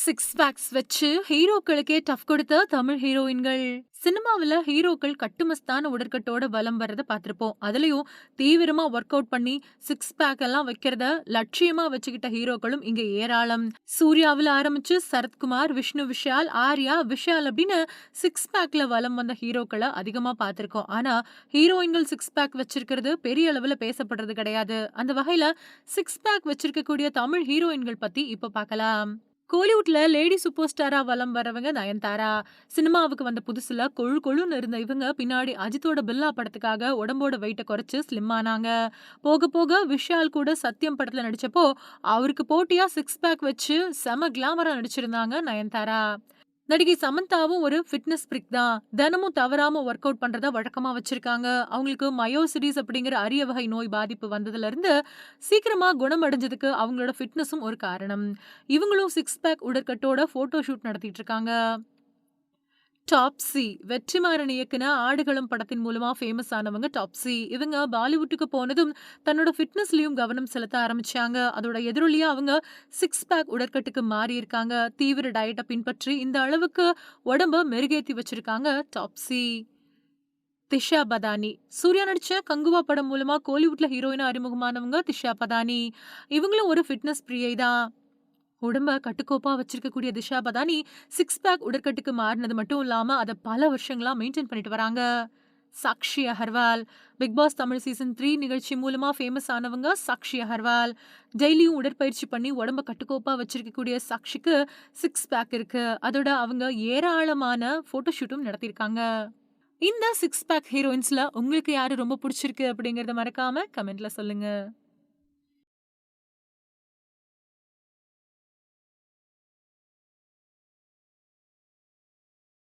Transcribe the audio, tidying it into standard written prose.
Six packs வச்சு ஹீரோக்களுக்கே tough கொடுத்த தமிழ் ஹீரோயின்கள். சினிமாவுல ஹீரோக்கள் கட்டுமஸ்தான உடற்கட்டோட வலம் வரத பார்த்திருப்போம். அதுலயும் தீவிரமா ஒர்க் அவுட் பண்ணி சிக்ஸ் பேக் எல்லாம் வைக்கிறத லட்சியமா வச்சுக்கிட்ட ஹீரோக்களும் இங்க ஏராளம். சூர்யாவுல ஆரம்பிச்சு சரத்குமார், விஷ்ணு விஷால், ஆர்யா, விஷால் அப்படின்னு சிக்ஸ் பேக்ல வலம் வந்த ஹீரோக்களை அதிகமா பார்த்திருக்கோம். ஆனா ஹீரோயின்கள் சிக்ஸ் பேக் வச்சிருக்கிறது பெரிய அளவுல பேசப்படுறது கிடையாது. அந்த வகையில சிக்ஸ் பேக் வச்சிருக்கக்கூடிய தமிழ் ஹீரோயின்கள் பத்தி இப்ப பார்க்கலாம். கோலிவுட்ல லேடி சூப்பர் ஸ்டாரா வலம் வரவங்க நயன்தாரா. சினிமாவுக்கு வந்த புதுசுல கொழு கொழுன்னு இருந்த இவங்க பின்னாடி அஜித்தோட பில்லா படத்துக்காக உடம்போட வெயிட்ட குறைச்சு ஸ்லிம் ஆனாங்க. போக போக விஷால் கூட சத்யம் படத்துல நடிச்சப்போ அவருக்கு போட்டியா சிக்ஸ் பேக் வச்சு செம கிளாமரா நடிச்சிருந்தாங்க நயன்தாரா. நடிகை சமந்தாவும் ஒரு ஃபிட்னஸ் பிரிக் தான். தினமும் தவறாம ஒர்க் அவுட் பண்றத வழக்கமா வச்சிருக்காங்க. அவங்களுக்கு மயோசிடிஸ் அப்படிங்கிற அரிய வகை நோய் பாதிப்பு வந்ததுல இருந்து சீக்கிரமா குணமடைஞ்சதுக்கு அவங்களோட ஃபிட்னஸும் ஒரு காரணம். இவங்களும் சிக்ஸ் பேக் உடற்கட்டோட போட்டோ ஷூட் நடத்திட்டு இருக்காங்க. டாப்ஸி வெற்றிமாறன் இயக்குன ஆடுகளம் படத்தின் மூலமா ஃபேமஸ் ஆனவங்க டாப்ஸி. இவங்க பாலிவுட்டுக்கு போனதும் தன்னோட ஃபிட்னஸ்லயும் கவனம் செலுத்த ஆரம்பிச்சாங்க. அதோட எதிரொலியா அவங்க சிக்ஸ் பேக் உடற்கட்டுக்கு மாறி இருக்காங்க. தீவிர டயட்டை பின்பற்றி இந்த அளவுக்கு உடம்ப மெருகேத்தி வச்சிருக்காங்க டாப்ஸி. திஷா பதானி சூர்யா நடிச்ச கங்குவா படம் மூலமா கோலிவுட்ல ஹீரோயினா அறிமுகமானவங்க திஷா பதானி. இவங்களும் ஒரு ஃபிட்னஸ் பிரியை தான். உடம்ப கட்டுக்கோப்பா வச்சிருக்கக்கூடிய திஷா பதானி சிக்ஸ் பேக் உடற்கட்டுக்கு மாறினது மட்டும் இல்லாம அத பல வருஷங்களா மெயின்டைன் பண்ணிட்டு வராங்க. Sakshi Agarwal Bigg Boss Tamil season 3 நிகழ்ச்சி மூலமா ஃபேமஸ் ஆனவங்க சாக்ஷி அகர்வால். டெய்லியும் உடற்பயிற்சி பண்ணி உடம்ப கட்டுக்கோப்பா வச்சிருக்கக்கூடிய சாக்ஷிக்கு சிக்ஸ் பேக் இருக்கு. அதோட அவங்க ஏராளமான போட்டோ ஷூட்டும் நடத்தியிருக்காங்க. இந்த சிக்ஸ் பேக் ஹீரோயின்ஸ்ல உங்களுக்கு யாரு ரொம்ப பிடிச்சிருக்கு அப்படிங்கறத மறக்காம கமெண்ட்ல சொல்லுங்க.